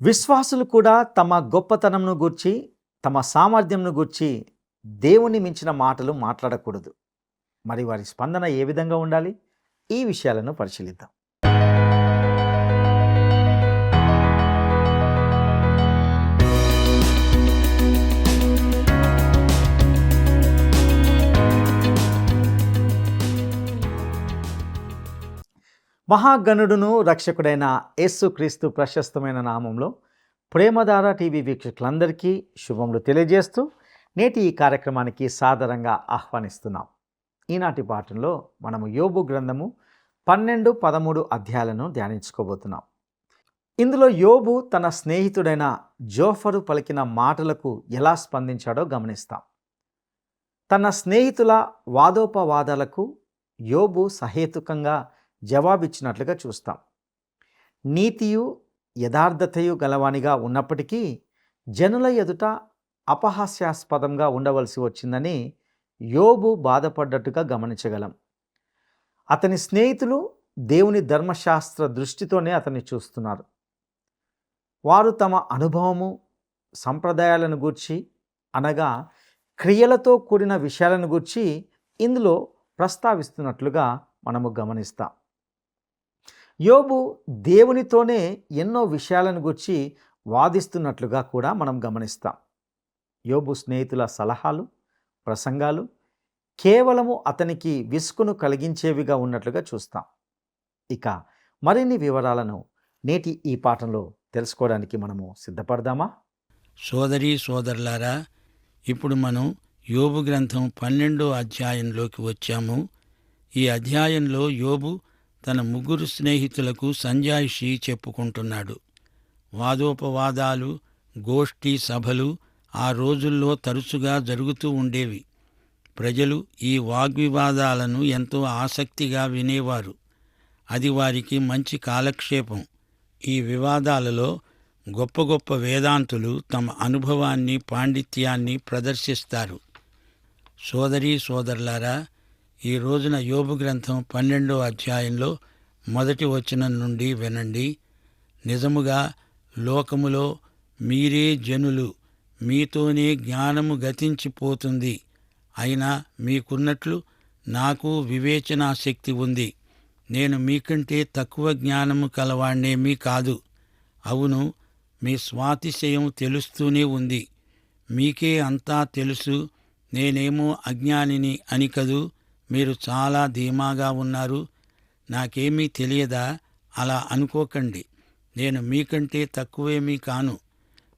విశ్వాసులు కూడా తమ గొప్పతనంను గూర్చి, తమ సామర్థ్యంను గూర్చి దేవుని మించిన మాటలు మాట్లాడకూడదు. మరి వారి స్పందన ఏ విధంగా ఉండాలి? ఈ విషయాలను పరిశీలిద్దాం. మహాగణుడును రక్షకుడైన యేసుక్రీస్తు ప్రశస్తమైన నామంలో ప్రేమధార టీవీ వీక్షకులందరికీ శుభములు తెలియజేస్తూ నేటి ఈ కార్యక్రమానికి సాదరంగా ఆహ్వానిస్తున్నాం. ఈనాటి పాఠంలో మనము యోబు గ్రంథము 12, 13 అధ్యాయాలను ధ్యానించుకోబోతున్నాం. ఇందులో యోబు తన స్నేహితుడైన జోఫరు పలికిన మాటలకు ఎలా స్పందించాడో గమనిస్తాం. తన స్నేహితుల వాదోపవాదాలకు యోబు సహేతుకంగా జవాబిచ్చినట్లుగా చూస్తాం. నీతియు యథార్థతయు గలవానిగా ఉన్నప్పటికీ జనుల ఎదుట అపహాస్యాస్పదంగా ఉండవలసి వచ్చిందని యోబు బాధపడ్డట్టుగా గమనించగలం. అతని స్నేహితులు దేవుని ధర్మశాస్త్ర దృష్టితోనే అతన్ని చూస్తున్నారు. వారు తమ అనుభవము, సంప్రదాయాలను గూర్చి అనగా క్రియలతో కూడిన విషయాలను గూర్చి ఇందులో ప్రస్తావిస్తున్నట్లుగా మనము గమనిస్తాం. యోబు దేవునితోనే ఎన్నో విషయాలను గురించి వాదిస్తున్నట్లుగా కూడా మనం గమనిస్తాం. యోబు స్నేహితుల సలహాలు, ప్రసంగాలు కేవలము అతనికి విసుగును కలిగించేవిగా ఉన్నట్లుగా చూస్తాం. ఇక మరిన్ని వివరాలను నేటి ఈ పాఠంలో తెలుసుకోవడానికి మనము సిద్ధపడదామా? సోదరీ సోదరులారా, ఇప్పుడు మనం యోబు గ్రంథం 12వ అధ్యాయంలోకి వచ్చాము. ఈ అధ్యాయంలో యోబు తన ముగ్గురు స్నేహితులకు సంజాయిషి చెప్పుకుంటున్నాడు. వాదోపవాదాలు, గోష్ఠీ సభలు ఆ రోజుల్లో తరచుగా జరుగుతూ ఉండేవి. ప్రజలు ఈ వాగ్వివాదాలను ఎంతో ఆసక్తిగా వినేవారు. అది వారికి మంచి కాలక్షేపం. ఈ వివాదాలలో గొప్ప గొప్ప వేదాంతులు తమ అనుభవాన్ని, పాండిత్యాన్ని ప్రదర్శిస్తారు. సోదరీ సోదరులారా, ఈ రోజున యోబు గ్రంథం 12వ అధ్యాయంలో మొదటి వచనం నుండి వినండి. నిజముగా లోకములో మీరే జనులు, మీతోనే జ్ఞానము గతించిపోతుంది. అయినా మీకున్నట్లు నాకు వివేచనాశక్తి ఉంది. నేను మీకంటే తక్కువ జ్ఞానము కలవాణ్ణేమీ కాదు. అవును, మీ స్వాతిశయం తెలుస్తూనే ఉంది. మీకే అంతా తెలుసు, నేనేమో అజ్ఞానిని అని కదూ. మీరు చాలా ధీమాగా ఉన్నారు. నాకేమీ తెలియదా? అలా అనుకోకండి. నేను మీకంటే తక్కువేమీ కాను.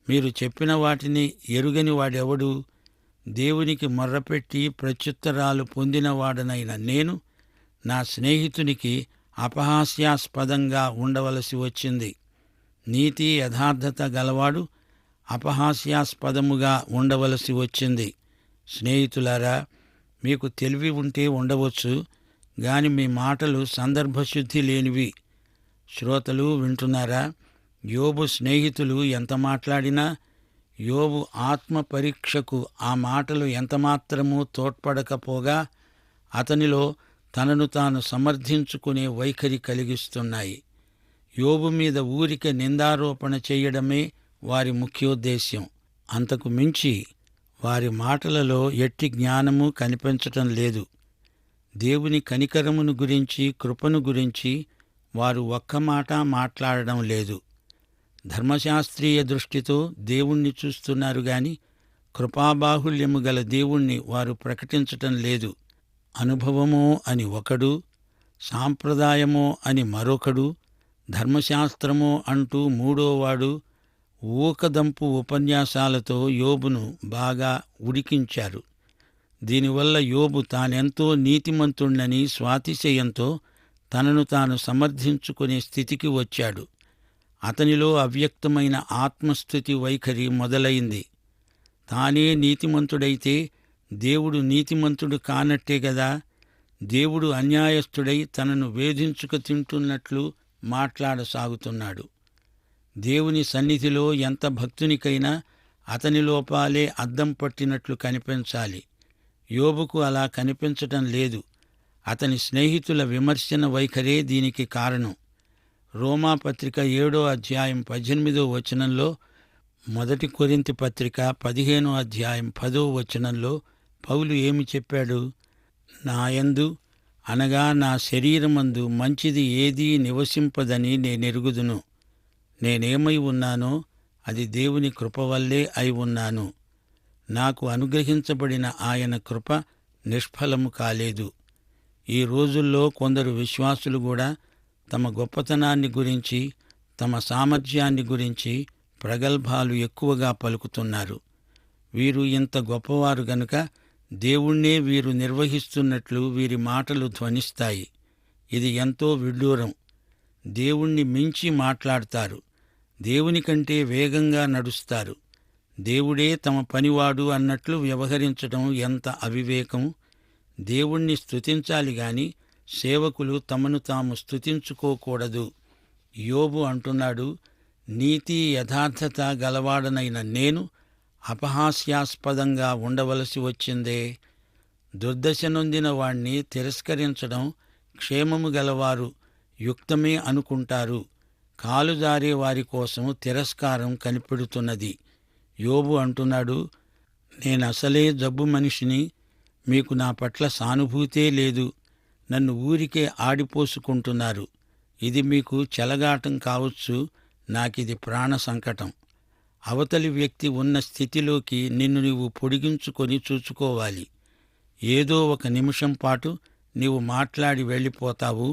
మీరు చెప్పిన వాటిని ఎరుగని వాడెవడు? దేవునికి మొర్రపెట్టి ప్రత్యుత్తరాలు పొందినవాడనైన నేను నా స్నేహితునికి అపహాస్యాస్పదంగా ఉండవలసి వచ్చింది. నీతి యథార్థత గలవాడు అపహాస్యాస్పదముగా ఉండవలసి వచ్చింది. స్నేహితులారా, మీకు తెలివి ఉంటే ఉండవచ్చు, గాని మీ మాటలు సందర్భశుద్ధి లేనివి. శ్రోతలు వింటున్నారా? యోబు స్నేహితులు ఎంత మాట్లాడినా యోబు ఆత్మ పరీక్షకు ఆ మాటలు ఎంతమాత్రమూ తోడ్పడకపోగా అతనిలో తనను తాను సమర్థించుకునే వైఖరి కలిగిస్తున్నాయి. యోబు మీద ఊరికే నిందారోపణ చేయడమే వారి ముఖ్యోద్దేశ్యం. అంతకు మించి వారి మాటలలో ఎట్టి జ్ఞానము కనిపించటం లేదు. దేవుని కనికరమును గురించి, కృపను గురించి వారు ఒక్క మాట మాట్లాడడం లేదు. ధర్మశాస్త్రీయ దృష్టితో దేవుణ్ణి చూస్తున్నారు గాని కృపాబాహుల్యము గల దేవుణ్ణి వారు ప్రకటించటం లేదు. అనుభవమో అని ఒకడు, సాంప్రదాయమో అని మరొకడు, ధర్మశాస్త్రమో అంటూ మూడోవాడు ఊకదంపు ఉపన్యాసాలతో యోబును బాగా ఉడికించారు. దీనివల్ల యోబు తానెంతో నీతిమంతుణ్ణని స్వాతిశయంతో తనను తాను సమర్థించుకునే స్థితికి వచ్చాడు. అతనిలో అవ్యక్తమైన ఆత్మస్థుతి వైఖరి మొదలైంది. తానే నీతిమంతుడైతే దేవుడు నీతిమంతుడు కానట్టే గదా. దేవుడు అన్యాయస్థుడై తనను వేధించుక తింటున్నట్లు మాట్లాడసాగుతున్నాడు. దేవుని సన్నిధిలో ఎంత భక్తునికైనా అతని లోపాలే అద్దం పట్టినట్లు కనిపించాలి. యోబుకు అలా కనిపించటం లేదు. అతని స్నేహితుల విమర్శన వైఖరే దీనికి కారణం. రోమాపత్రిక 7వ అధ్యాయం 18వ వచనంలో, మొదటి కొరింథీ పత్రిక 15వ అధ్యాయం 10వ వచనంలో పౌలు ఏమి చెప్పాడు? నాయందు అనగా నా శరీరమందు మంచిది ఏదీ నివసింపదని నేనెరుగుదును. నేనేమై ఉన్నానో అది దేవుని కృప వల్లే అయి ఉన్నాను. నాకు అనుగ్రహించబడిన ఆయన కృప నిష్ఫలము కాలేదు. ఈ రోజుల్లో కొందరు విశ్వాసులు కూడా తమ గొప్పతనాన్ని గురించి, తమ సామర్థ్యాన్ని గురించి ప్రగల్భాలు ఎక్కువగా పలుకుతున్నారు. వీరు ఇంత గొప్పవారు గనుక దేవుణ్ణే వీరు నిర్వహిస్తున్నట్లు వీరి మాటలు ధ్వనిస్తాయి. ఇది ఎంతో విడ్డూరం. దేవుణ్ణి మించి మాట్లాడతారు. దేవుని కంటే వేగంగా నడుస్తారు. దేవుడే తమ పనివాడు అన్నట్లు వ్యవహరించడం ఎంత అవివేకం! దేవుణ్ణి స్తుతించాలి గాని సేవకులు తమను తాము స్తుతించుకోకూడదు. యోబు అంటున్నాడు, నీతి యథార్థత గలవాడనైన నేను అపహాస్యాస్పదంగా ఉండవలసి వచ్చిందే. దుర్దశ నొందిన వాణ్ణి తిరస్కరించడం క్షేమము గలవారు యుక్తమే అనుకుంటారు. కాలుజారే వారి కోసం తిరస్కారం కనిపెడుతున్నది. యోబు అంటున్నాడు, నేనసలే జబ్బు మనిషిని, మీకు నా పట్ల సానుభూతే లేదు. నన్ను ఊరికే ఆడిపోసుకుంటున్నారు. ఇది మీకు చెలగాటం కావచ్చు, నాకిది ప్రాణ సంకటం. అవతలి వ్యక్తి ఉన్న స్థితిలోకి నిన్ను నీవు పొడిగించుకొని చూచుకోవాలి. ఏదో ఒక నిమిషం పాటు నీవు మాట్లాడి వెళ్ళిపోతావు.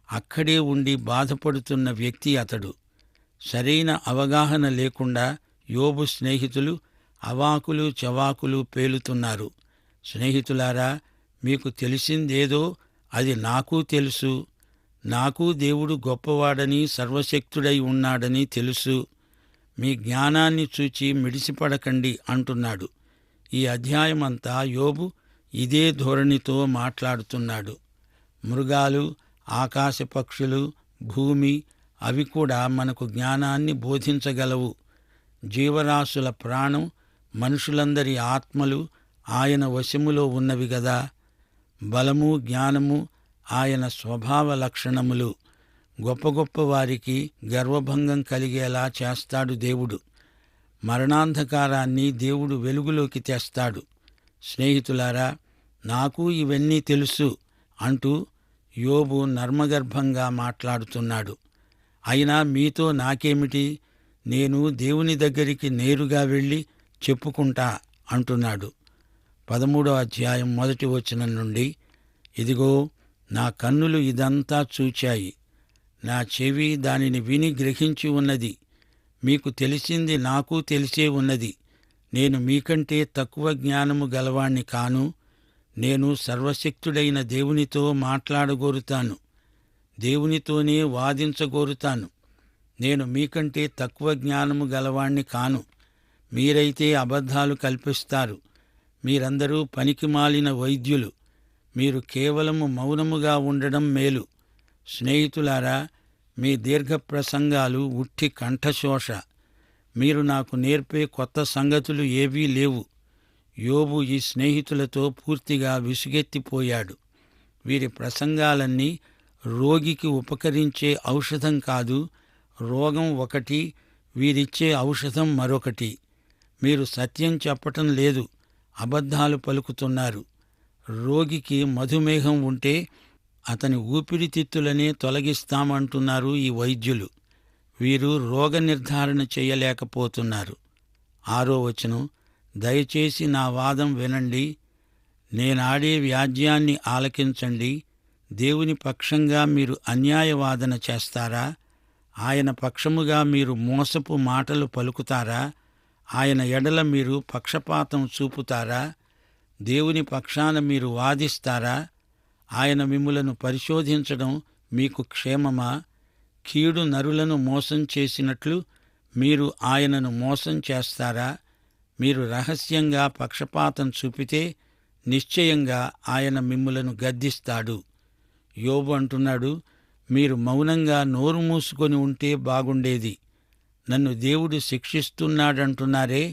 అక్కడే ఉండి బాధపడుతున్న వ్యక్తి అతడు. సరైన అవగాహన లేకుండా యోబు స్నేహితులు అవాకులు చవాకులు పేలుతున్నారు. స్నేహితులారా, మీకు తెలిసిందేదో అది నాకూ తెలుసు. నాకూ దేవుడు గొప్పవాడని, సర్వశక్తుడై ఉన్నాడని తెలుసు. మీ జ్ఞానాన్ని చూచి మిడిసిపడకండి అంటున్నాడు. ఈ అధ్యాయమంతా యోబు ఇదే ధోరణితో మాట్లాడుతున్నాడు. మృగాలు, ఆకాశ పక్షులు, భూమి అవి కూడా మనకు జ్ఞానాన్ని బోధించగలవు. జీవరాశుల ప్రాణం, మనుషులందరి ఆత్మలు ఆయన వశములో ఉన్నవి గదా. బలము, జ్ఞానము ఆయన స్వభావ లక్షణములు. గొప్ప గొప్ప వారికి గర్వభంగం కలిగేలా చేస్తాడు దేవుడు. మరణాంధకారాన్ని దేవుడు వెలుగులోకి తెస్తాడు. స్నేహితులారా, నాకు ఇవన్నీ తెలుసు అంటూ యోబు నర్మగర్భంగా మాట్లాడుతున్నాడు. అయినా మీతో నాకేమిటి, నేను దేవుని దగ్గరికి నేరుగా వెళ్ళి చెప్పుకుంటా అంటున్నాడు. 13వ అధ్యాయం 1వ వచనం నుండి, ఇదిగో నా కన్నులు ఇదంతా చూచాయి, నా చెవి దానిని విని గ్రహించి ఉన్నది. మీకు తెలిసింది నాకు తెలిసే ఉన్నది. నేను మీకంటే తక్కువ జ్ఞానము గలవాణ్ణి కాను. నేను సర్వశక్తుడైన దేవునితో మాట్లాడగోరుతాను, దేవునితోనే వాదించగోరుతాను. నేను మీకంటే తక్కువ జ్ఞానము గలవాణ్ణి కాను. మీరైతే అబద్ధాలు కల్పిస్తారు. మీరందరూ పనికిమాలిన వైద్యులు. మీరు కేవలము మౌనముగా ఉండడం మేలు. స్నేహితులారా, మీ దీర్ఘప్రసంగాలు ఉట్టి కంఠశోష. మీరు నాకు నేర్పే కొత్త సంగతులు ఏవీ లేవు. యోబు ఈ స్నేహితులతో పూర్తిగా విసుగెత్తిపోయాడు. వీరి ప్రసంగాలన్నీ రోగికి ఉపకరించే ఔషధం కాదు. రోగం ఒకటి, వీరిచ్చే ఔషధం మరొకటి. మీరు సత్యం చెప్పటం లేదు, అబద్ధాలు పలుకుతున్నారు. రోగికి మధుమేహం ఉంటే అతని ఊపిరితిత్తులనే తొలగిస్తామంటున్నారు ఈ వైద్యులు. వీరు రోగ నిర్ధారణ చేయలేకపోతున్నారు. 6వ వచనం, దయచేసి నా వాదం వినండి, నేనాడే వ్యాజ్యాన్ని ఆలకించండి. దేవుని పక్షంగా మీరు అన్యాయవాదన చేస్తారా? ఆయన పక్షముగా మీరు మోసపు మాటలు పలుకుతారా? ఆయన ఎడల మీరు పక్షపాతం చూపుతారా? దేవుని పక్షాన మీరు వాదిస్తారా? ఆయన మిమ్ములను పరిశోధించడం మీకు క్షేమమా? కీడు నరులను మోసం చేసినట్లు మీరు ఆయనను మోసం చేస్తారా? మీరు రహస్యంగా పక్షపాతం చూపితే నిశ్చయంగా ఆయన మిమ్ములను గద్దిస్తాడు. యోబు అంటున్నాడు, మీరు మౌనంగా నోరు మూసుకొని ఉంటే బాగుండేది. నన్ను దేవుడు శిక్షిస్తున్నాడంటున్నారే,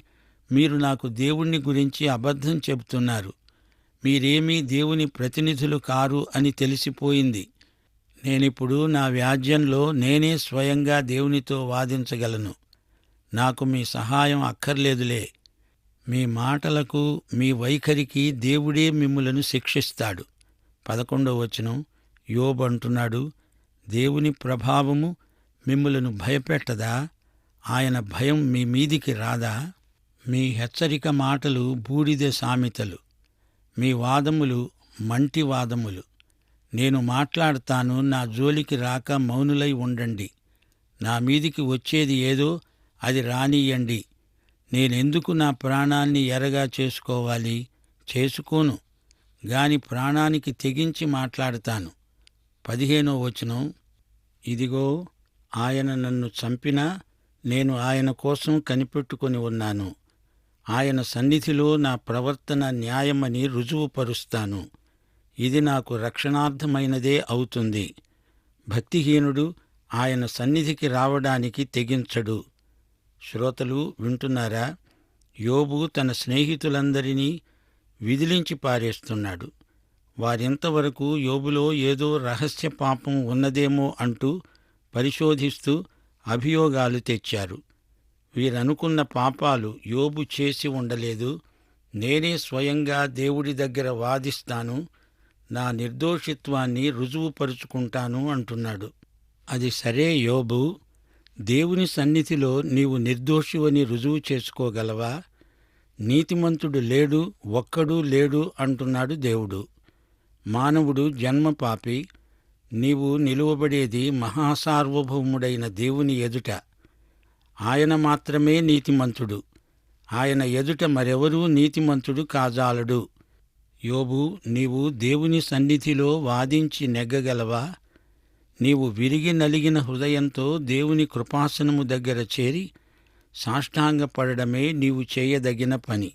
మీరు నాకు దేవుణ్ణి గురించి అబద్ధం చెబుతున్నారు. మీరేమీ దేవుని ప్రతినిధులు కారు అని తెలిసిపోయింది. నేనిప్పుడు నా వ్యాజ్యంలో నేనే స్వయంగా దేవునితో వాదించగలను. నాకు మీ సహాయం అక్కర్లేదులే. మీ మాటలకు, మీ వైఖరికి దేవుడే మిమ్ములను శిక్షిస్తాడు. 11వ వచనం, యోబు అంటున్నాడు, దేవుని ప్రభావము మిమ్ములను భయపెట్టదా? ఆయన భయం మీ మీదికి రాదా? మీ హెచ్చరిక మాటలు బూడిద సామెతలు, మీ వాదములు మంటి వాదములు. నేను మాట్లాడతాను, నా జోలికి రాక మౌనులై ఉండండి. నా మీదికి వచ్చేది ఏదో అది రానియ్యండి. నేనెందుకు నా ప్రాణాన్ని ఎరగా చేసుకోవాలి? చేసుకోను గాని ప్రాణానికి తెగించి మాట్లాడతాను. 15వ వచనం, ఇదిగో ఆయన నన్ను చంపినా నేను ఆయన కోసం కనిపెట్టుకొని ఉన్నాను. ఆయన సన్నిధిలో నా ప్రవర్తన న్యాయమని రుజువుపరుస్తాను. ఇది నాకు రక్షణార్థమైనదే అవుతుంది. భక్తిహీనుడు ఆయన సన్నిధికి రావడానికి తెగించడు. శ్రోతలు వింటున్నారా? యోబు తన స్నేహితులందరినీ విదిలించి పారేస్తున్నాడు. వారింతవరకు యోబులో ఏదో రహస్య పాపం ఉన్నదేమో అంటూ పరిశోధిస్తూ అభియోగాలు తెచ్చారు. వీరనుకున్న పాపాలు యోబు చేసి ఉండలేదు. నేనే స్వయంగా దేవుడి దగ్గర వాదిస్తాను, నా నిర్దోషిత్వాన్ని రుజువుపరుచుకుంటాను అంటున్నాడు. అది సరే యోబు, దేవుని సన్నిధిలో నీవు నిర్దోషివని రుజువు చేసుకోగలవా? నీతిమంతుడు లేడు, ఒక్కడూ లేడు అంటున్నాడు దేవుడు. మానవుడు జన్మపాపి. నీవు నిలువబడేది మహాసార్వభౌముడైన దేవుని ఎదుట. ఆయన మాత్రమే నీతిమంతుడు. ఆయన ఎదుట మరెవరూ నీతిమంతుడు కాజాలడు. యోబు, నీవు దేవుని సన్నిధిలో వాదించి నెగ్గగలవా? నీవు విరిగి నలిగిన హృదయంతో దేవుని కృపాసనము దగ్గర చేరి సాష్టాంగపడడమే నీవు చేయదగిన పని.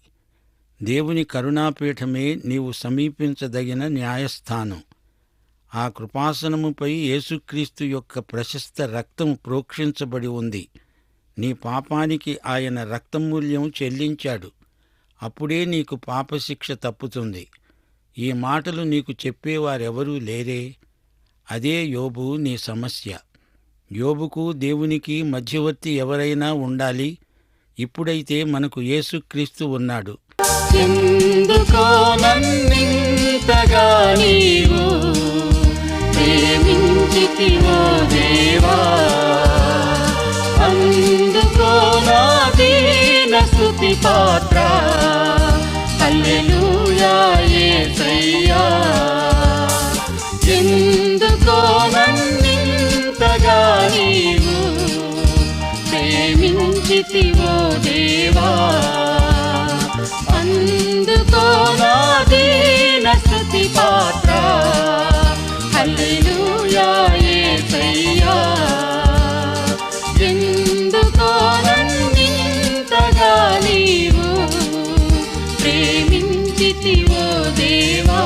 దేవుని కరుణాపీఠమే నీవు సమీపించదగిన న్యాయస్థానం. ఆ కృపాసనముపై యేసుక్రీస్తు యొక్క ప్రశస్త రక్తం ప్రోక్షించబడి ఉంది. నీ పాపానికి ఆయన రక్తమూల్యం చెల్లించాడు. అప్పుడే నీకు పాపశిక్ష తప్పుతుంది. ఈ మాటలు నీకు చెప్పేవారెవరూ లేరే? అదే యోబు నీ సమస్య. యోబుకు దేవునికి మధ్యవర్తి ఎవరైనా ఉండాలి. ఇప్పుడైతే మనకు యేసుక్రీస్తు ఉన్నాడు. ఎందుకో నన్నింతగా నీవు ప్రేమించితివో దేవా, అందుకో నా దీన స్తుతి పాత్ర. హల్లెలూయా యేసయ్యా. ఎందుకో నన్నింతగా నీవు ప్రేమించితివో దేవా, అందుకో నా దీన స్తుతి పాత్ర. హల్లెలూయా యేసయ్యా. ఎందుకో నన్నింతగా నీవు ప్రేమించితివో దేవా.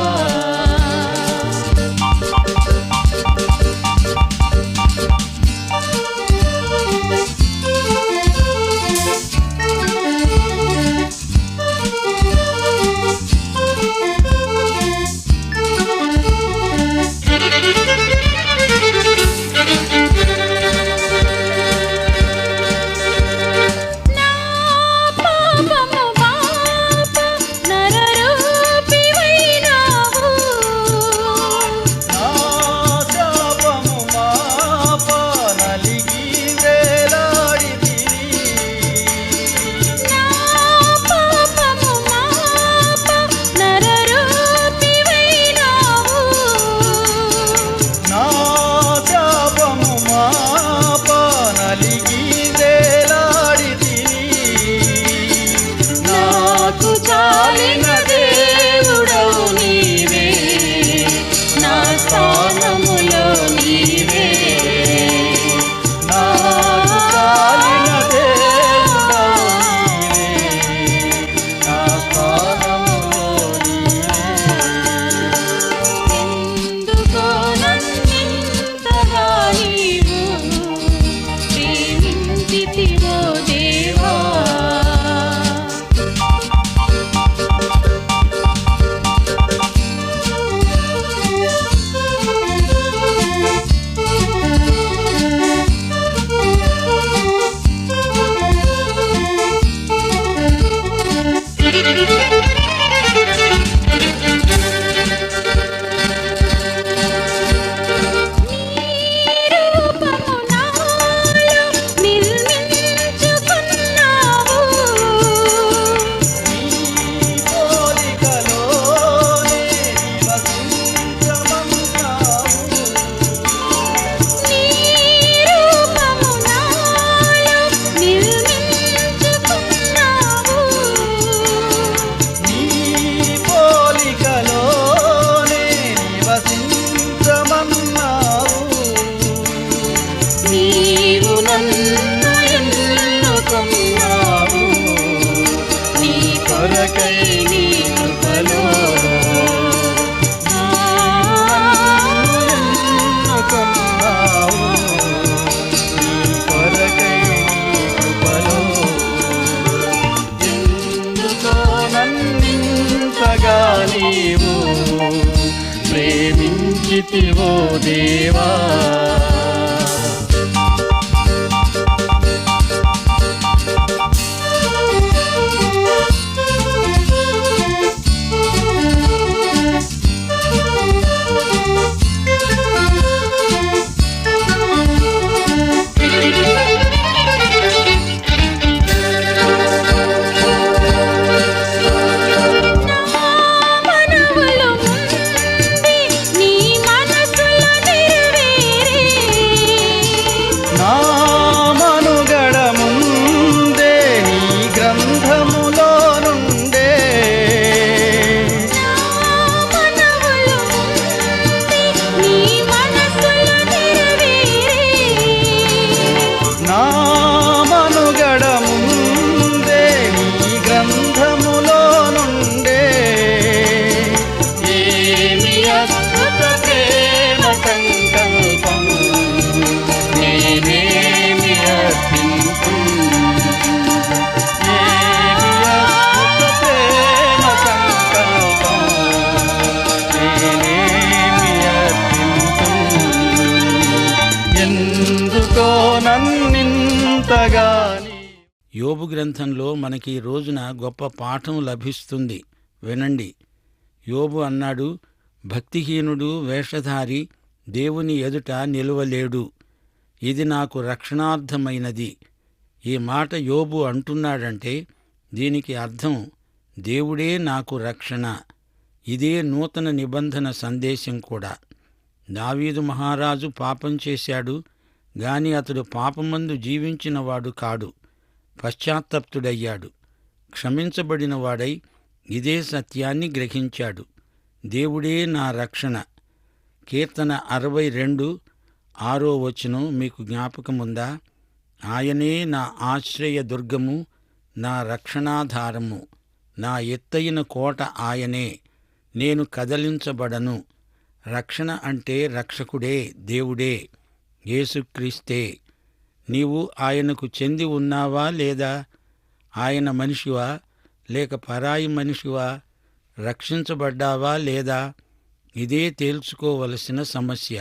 కొరకై నీ కృపలో ఎన్నుకున్నావు, నీ కొరకై నీ కృపలో. ఎందుకో నన్నింతగా నీవు ప్రేమించితివో దేవా. మనవులు ముందే నీ మనసులో నెరవేరే నా మనుగడ ముందే నీ గ్రంథములో నుండే, మనవులు ముందే నీ మనసులో నెరవేరే నా మనుగడ ముందే నీ గ్రంథములో నుండే. ఏమి అద్భుత ప్రేమ సంకల్పం, నేనేమి అర్పింతు. ఏమి అద్భుత ప్రేమ సంకల్పం, నేనేమి అర్పింతు. ఎందుకో నన్నింతగా నీ యోబు గ్రంథంలో మనకి ఈ రోజున గొప్ప పాఠం లభిస్తుంది. వినండి. యోబు అన్నాడు, భక్తిహీనుడు వేషధారి దేవుని ఎదుట నిలువలేడు. ఇది నాకు రక్షణార్థమైనది. ఈ మాట యోబు అంటున్నాడంటే దీనికి అర్థం దేవుడే నాకు రక్షణ. ఇదే నూతన నిబంధన సందేశం కూడా. దావీదు మహారాజు పాపం చేశాడు గాని అతడు పాపమందు జీవించినవాడు కాడు. పశ్చాత్తప్తుడయ్యాడు. క్షమించబడినవాడై ఇదే సత్యాన్ని గ్రహించాడు. దేవుడే నా రక్షణ. కీర్తన 62:6 మీకు జ్ఞాపకముందా? ఆయనే నా ఆశ్రయ దుర్గము, నా రక్షణాధారము, నా ఎత్తయిన కోట ఆయనే, నేను కదలించబడను. రక్షణ అంటే రక్షకుడే, దేవుడే, యేసుక్రీస్తే. నీవు ఆయనకు చెంది ఉన్నావా లేదా? ఆయన మనిషివా లేక పరాయి మనిషివా? రక్షించబడ్డావా లేదా? ఇదే తేల్చుకోవలసిన సమస్య.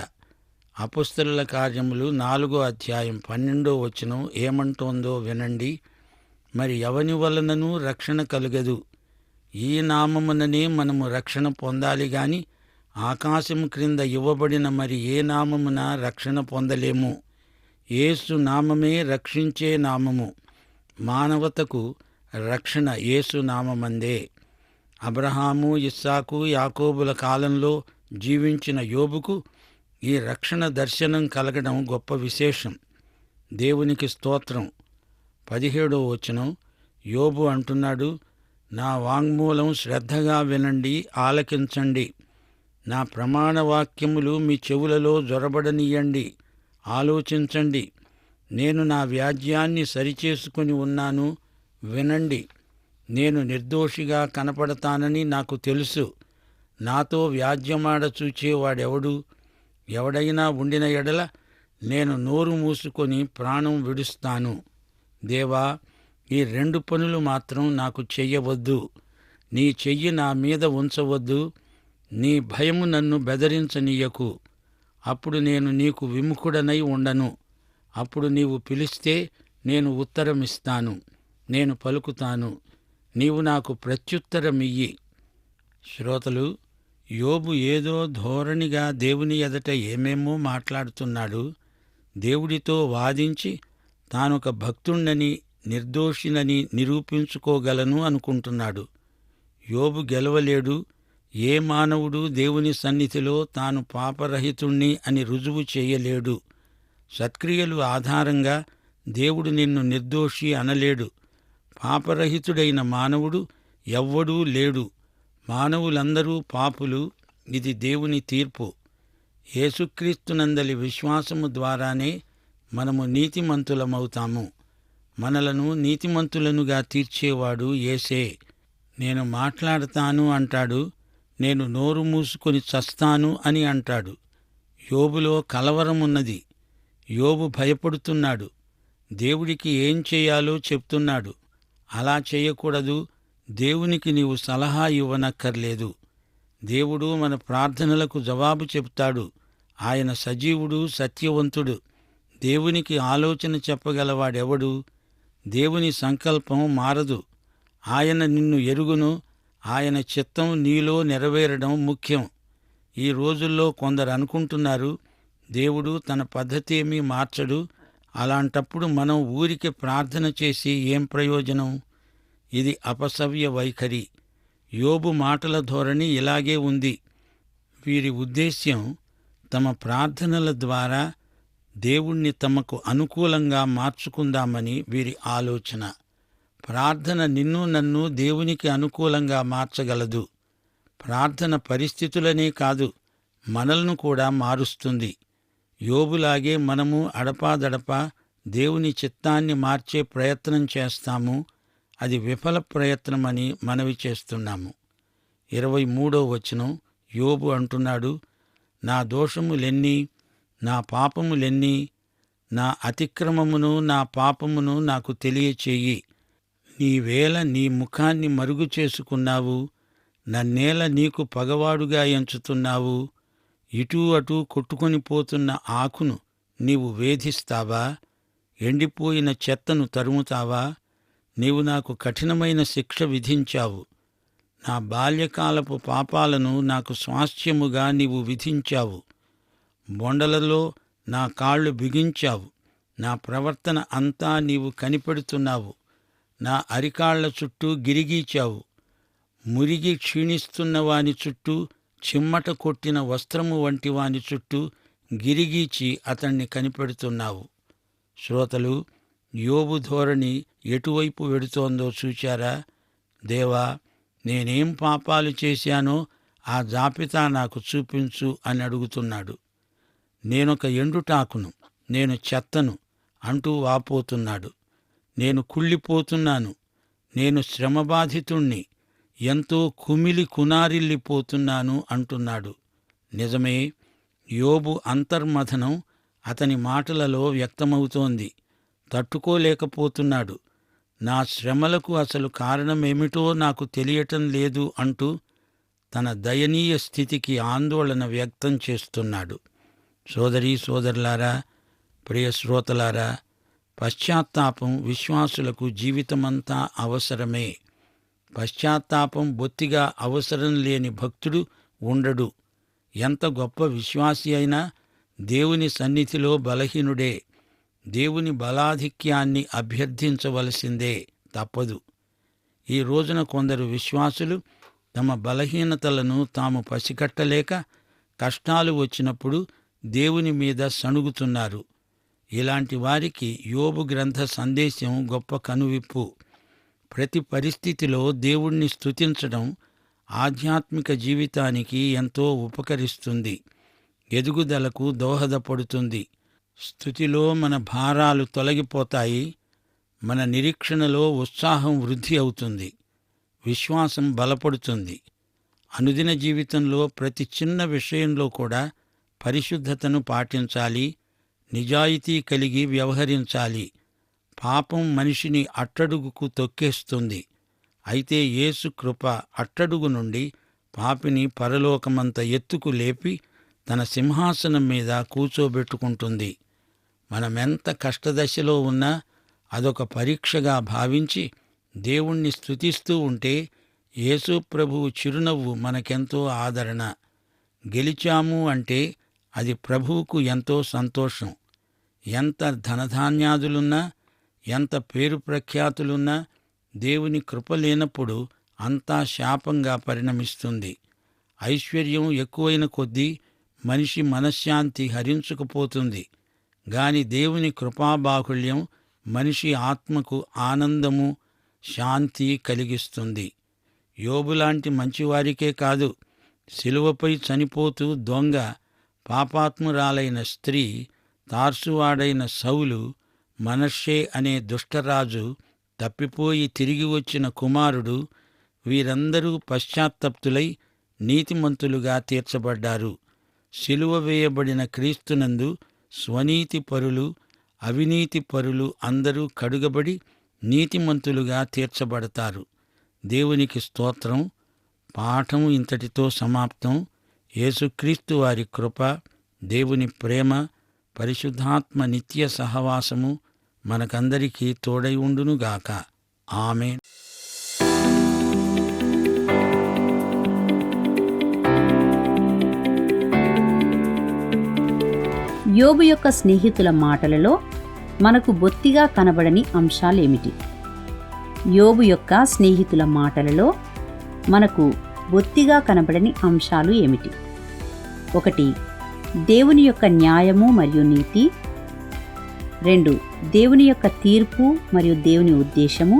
అపొస్తలుల కార్యములు 4:12 ఏమంటోందో వినండి. మరి ఎవని వలననూ రక్షణ కలుగదు. ఈ నామముననే మనము రక్షణ పొందాలి గాని ఆకాశము క్రింద ఇవ్వబడిన మరి ఏ నామమున రక్షణ పొందలేము. యేసు నామమే రక్షించే నామము. మానవతకు రక్షణ యేసు నామమందే. అబ్రహాము, ఇస్సాకు, యాకోబుల కాలంలో జీవించిన యోబుకు ఈ రక్షణ దర్శనం కలగడం గొప్ప విశేషం. దేవునికి స్తోత్రం. 17 యోబు అంటున్నాడు, నా వాంగ్మూలం శ్రద్ధగా వినండి, ఆలకించండి. నా ప్రమాణవాక్యములు మీ చెవులలో జొరబడనీయండి. ఆలోచించండి. నేను నా వ్యాజ్యాన్ని సరిచేసుకుని ఉన్నాను, వినండి. నేను నిర్దోషిగా కనపడతానని నాకు తెలుసు. నాతో వ్యాజ్యమాడ చూచేవాడెవడు? ఎవడైనా ఉండిన ఎడల నేను నోరు మూసుకొని ప్రాణం విడుస్తాను. దేవా, ఈ 2 పనులు మాత్రం నాకు చెయ్యవద్దు. నీ చెయ్యి నా మీద ఉంచవద్దు. నీ భయము నన్ను బెదరించనీయకు. అప్పుడు నేను నీకు విముఖుడనై ఉండను. అప్పుడు నీవు పిలిస్తే నేను ఉత్తరమిస్తాను. నేను పలుకుతాను. నీవు నాకు ప్రత్యుత్తరమియ్యి. శ్రోతలు, యోబు ఏదో ధోరణిగా దేవుని ఎదట ఏమేమో మాట్లాడుతున్నాడు. దేవుడితో వాదించి తానొక భక్తుణ్ణని, నిర్దోషినని నిరూపించుకోగలను అనుకుంటున్నాడు. యోబు గెలవలేడు. ఏ మానవుడు దేవుని సన్నిధిలో తాను పాపరహితుణ్ణి అని రుజువు చేయలేడు. సత్క్రియలు ఆధారంగా దేవుడు నిన్ను నిర్దోషి అనలేడు. పాపరహితుడైన మానవుడు ఎవ్వడూ లేడు. మానవులందరూ పాపులు. ఇది దేవుని తీర్పు. యేసుక్రీస్తునందలి విశ్వాసము ద్వారానే మనము నీతిమంతులమవుతాము. మనలను నీతిమంతులనుగా తీర్చేవాడు యేసే. నేను మాట్లాడతాను అంటాడు, నేను నోరు మూసుకొని చస్తాను అని అంటాడు. యోబులో కలవరమున్నది. యోబు భయపడుతున్నాడు. దేవుడికి ఏం చేయాలో చెప్తున్నాడు. అలా చేయకూడదు, దేవునికి నీవు సలహా ఇవ్వనక్కర్లేదు. దేవుడు మన ప్రార్థనలకు జవాబు చెప్తాడు. ఆయన సజీవుడు, సత్యవంతుడు. దేవునికి ఆలోచన చెప్పగలవాడెవడు? దేవుని సంకల్పం మారదు. ఆయన నిన్ను ఎరుగును. ఆయన చిత్తం నీలో నెరవేరడం ముఖ్యం. ఈ రోజుల్లో కొందరు అనుకుంటున్నారు, దేవుడు తన పద్ధతేమీ మార్చడు. అలాంటప్పుడు మనం ఊరికి ప్రార్థన చేసి ఏం ప్రయోజనం? ఇది అపసవ్య వైఖరి. యోబు మాటల ధోరణి ఇలాగే ఉంది. వీరి ఉద్దేశ్యం తమ ప్రార్థనల ద్వారా దేవుణ్ణి తమకు అనుకూలంగా మార్చుకుందామని వీరి ఆలోచన. ప్రార్థన నిన్ను నన్ను దేవునికి అనుకూలంగా మార్చగలదు. ప్రార్థన పరిస్థితులనే కాదు, మనల్ని కూడా మారుస్తుంది. యోబులాగే మనము అడపాదడపా దేవుని చిత్తాన్ని మార్చే ప్రయత్నం చేస్తాము. అది విఫల ప్రయత్నమని మనవి చేస్తున్నాము. 23వ వచనం యోబు అంటున్నాడు, నా దోషములెన్నీ, నా పాపములెన్నీ, నా అతిక్రమమును నా పాపమును నాకు తెలియచేయి. నీవేళ నీ ముఖాన్ని మరుగు చేసుకున్నావు, నన్నేల నీకు పగవాడుగా ఎంచుతున్నావు. ఇటూ అటూ కొట్టుకొని పోతున్న ఆకును నీవు వేధిస్తావా? ఎండిపోయిన చెత్తను తరుముతావా? నీవు నాకు కఠినమైన శిక్ష విధించావు. నా బాల్యకాలపు పాపాలను నాకు స్వాస్థ్యముగా నీవు విధించావు. బొండలలో నా కాళ్ళు బిగించావు. నా ప్రవర్తన అంతా నీవు కనిపెడుతున్నావు. నా అరికాళ్ల చుట్టూ గిరిగీచావు. మురిగి క్షీణిస్తున్న వాని చుట్టూ, చిమ్మట కొట్టిన వస్త్రము వంటి వాని చుట్టూ గిరిగీచి అతణ్ణి కనిపెడుతున్నావు. శ్రోతలు, యోబు ధోరణి ఎటువైపు వెడుతోందో చూచారా? దేవా, నేనేం పాపాలు చేశానో ఆ జాబితా నాకు చూపించు అని అడుగుతున్నాడు. నేనొక ఎండుటాకును, నేను చెత్తను అంటూ వాపోతున్నాడు. నేను కుళ్ళిపోతున్నాను, నేను శ్రమబాధితుణ్ణి, ఎంతో కుమిలి కునారిల్లిపోతున్నాను అంటున్నాడు. నిజమే, యోబు అంతర్మథనం అతని మాటలలో వ్యక్తమవుతోంది. తట్టుకోలేకపోతున్నాడు. నా శ్రమలకు అసలు కారణమేమిటో నాకు తెలియటం లేదు అంటూ తన దయనీయ స్థితికి ఆందోళన వ్యక్తం చేస్తున్నాడు. సోదరీ సోదరులారా, ప్రియ శ్రోతలారా, పశ్చాత్తాపం విశ్వాసులకు జీవితమంతా అవసరమే. పశ్చాత్తాపం బొత్తిగా అవసరం లేని భక్తుడు ఉండడు. ఎంత గొప్ప విశ్వాసి అయినా దేవుని సన్నిధిలో బలహీనుడే. దేవుని బలాధిక్యాన్ని అభ్యర్థించవలసిందే, తప్పదు. ఈ రోజున కొందరు విశ్వాసులు తమ బలహీనతలను తాము పసిగట్టలేక కష్టాలు వచ్చినప్పుడు దేవుని మీద సణుగుతున్నారు. ఇలాంటి వారికి యోబు గ్రంథ సందేశం గొప్ప కనువిప్పు. ప్రతి పరిస్థితిలో దేవుణ్ణి స్తుతించడం ఆధ్యాత్మిక జీవితానికి ఎంతో ఉపకరిస్తుంది, ఎదుగుదలకు దోహదపడుతుంది. స్తుతిలో మన భారాలు తొలగిపోతాయి, మన నిరీక్షణలో ఉత్సాహం వృద్ధి అవుతుంది, విశ్వాసం బలపడుతుంది. అనుదిన జీవితంలో ప్రతి చిన్న విషయంలో కూడా పరిశుద్ధతను పాటించాలి, నిజాయితీ కలిగి వ్యవహరించాలి. పాపం మనిషిని అట్టడుగుకు తొక్కేస్తుంది. అయితే యేసు కృప అట్టడుగు నుండి పాపిని పరలోకమంత ఎత్తుకు లేపి తన సింహాసనం మీద కూచోబెట్టుకుంటుంది. మనమెంత కష్టదశలో ఉన్నా అదొక పరీక్షగా భావించి దేవుణ్ణి స్తుతిస్తూ ఉంటే యేసు ప్రభువు చిరునవ్వు మనకెంతో ఆదరణ. గెలిచాము అంటే అది ప్రభువుకు ఎంతో సంతోషం. ఎంత ధనధాన్యాదులున్నా, ఎంత పేరు ప్రఖ్యాతులున్నా దేవుని కృప లేనప్పుడు అంతా శాపంగా పరిణమిస్తుంది. ఐశ్వర్యం ఎక్కువైన కొద్దీ మనిషి మనశ్శాంతి హరించుకుపోతుంది. గాని దేవుని కృపాబాహుళ్యం మనిషి ఆత్మకు ఆనందము, శాంతి కలిగిస్తుంది. యోబులాంటి మంచివారికే కాదు, శిలువపై చనిపోతూ దొంగ, పాపాత్మురాలైన స్త్రీ, తార్సువాడైన సౌలు, మనష్షే అనే దుష్టరాజు, తప్పిపోయి తిరిగి వచ్చిన కుమారుడు, వీరందరూ పశ్చాత్తప్తులై నీతిమంతులుగా తీర్చబడ్డారు. సిలువ వేయబడిన క్రీస్తునందు స్వనీతిపరులు, అవినీతిపరులు అందరూ కడుగబడి నీతిమంతులుగా తీర్చబడతారు. దేవునికి స్తోత్రం. పాఠం ఇంతటితో సమాప్తం. యేసుక్రీస్తు వారి కృప, దేవుని ప్రేమ, పరిశుద్ధాత్మ నిత్య సహవాసము మనకందరికీ తోడై ఉండునుగాక. ఆమేన్. యోబు యొక్క స్నేహితుల మాటలలో మనకు బొత్తిగా కనబడని అంశాలేమిటి? యోబు యొక్క స్నేహితుల మాటలలో మనకు బొత్తిగా కనబడని అంశాలు ఏమిటి? 1. దేవుని యొక్క న్యాయము మరియు నీతి. 2. దేవుని యొక్క తీర్పు మరియు దేవుని ఉద్దేశము.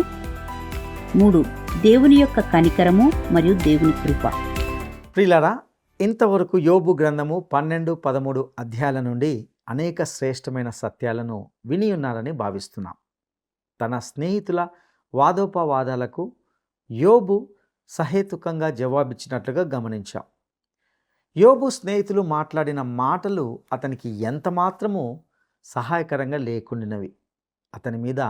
3. దేవుని యొక్క కనికరము మరియు దేవుని కృప. ప్రియులారా, ఇంతవరకు యోబు గ్రంథము 12-13 అధ్యాయాల నుండి అనేక శ్రేష్టమైన సత్యాలను విని ఉన్నారని భావిస్తున్నాం. తన స్నేహితుల వాదోపవాదాలకు యోబు సహేతుకంగా జవాబిచ్చినట్లుగా గమనించాం. యోబు స్నేహితులు మాట్లాడిన మాటలు అతనికి ఎంతమాత్రమూ సహాయకరంగా లేకుండినవి. అతని మీద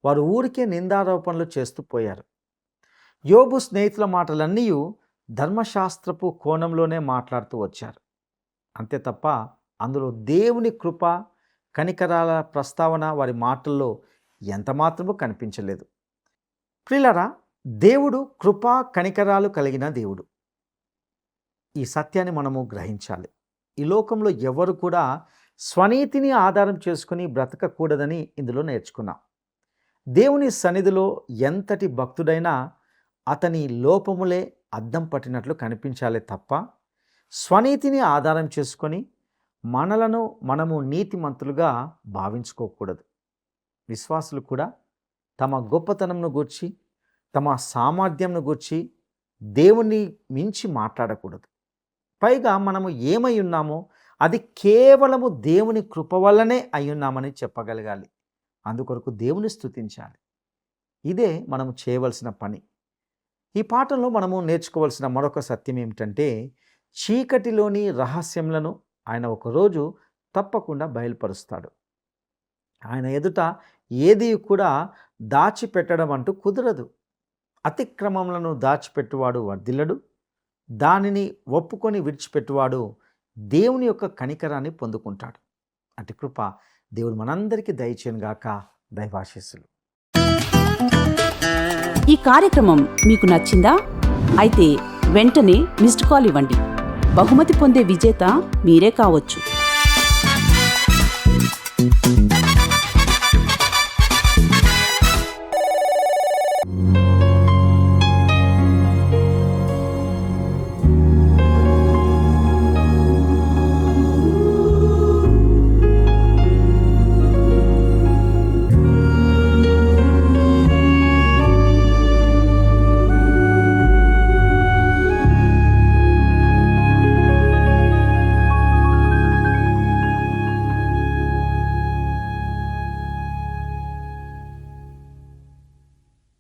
వారు ఊరికే నిందారోపణలు చేస్తూ పోయారు. యోబు స్నేహితుల మాటలన్నీ ధర్మశాస్త్రపు కోణంలోనే మాట్లాడుతూ వచ్చారు. అంతే తప్ప అందులో దేవుని కృప, కనికరాల ప్రస్తావన వారి మాటల్లో ఎంతమాత్రమూ కనిపించలేదు. ప్రియులారా, దేవుడు కృపా కనికరాలు కలిగిన దేవుడు. ఈ సత్యాన్ని మనము గ్రహించాలి. ఈ లోకంలో ఎవరు కూడా స్వనీతిని ఆధారం చేసుకుని బ్రతకకూడదని ఇందులో నేర్చుకున్నాం. దేవుని సన్నిధిలో ఎంతటి భక్తుడైనా అతని లోపములే అద్దం పట్టినట్లు కనిపించాలే తప్ప స్వనీతిని ఆధారం చేసుకొని మనము నీతిమంతులుగా భావించుకోకూడదు. విశ్వాసులు కూడా తమ గొప్పతనంను గూర్చి, తమ సామర్థ్యంను గూర్చి దేవుని మించి మాట్లాడకూడదు. పైగా మనము ఏమై ఉన్నామో అది కేవలము దేవుని కృప వల్లనే అయ్యున్నామని చెప్పగలగాలి. అందుకొరకు దేవుని స్తుతించాలి. ఇదే మనము చేయవలసిన పని. ఈ పాఠంలో మనము నేర్చుకోవాల్సిన మరొక సత్యం ఏమిటంటే, చీకటిలోని రహస్యములను ఆయన ఒకరోజు తప్పకుండా బయలుపరుస్తాడు. ఆయన ఎదుట ఏది కూడా దాచిపెట్టడం అంటూ కుదరదు. అతిక్రమములను దాచిపెట్టువాడు వర్ధిల్లడు, దానిని ఒప్పుకొని విడిచిపెట్టువాడు దేవుని యొక్క కనికరాన్ని పొందుకుంటాడు. అటు కృప దేవుడు మనందరికీ దయచేయనుగాక. దైవాశీస్సులు. ఈ కార్యక్రమం మీకు నచ్చిందా? అయితే వెంటనే మిస్డ్ కాల్ ఇవ్వండి. బహుమతి పొందే విజేత మీరే కావచ్చు.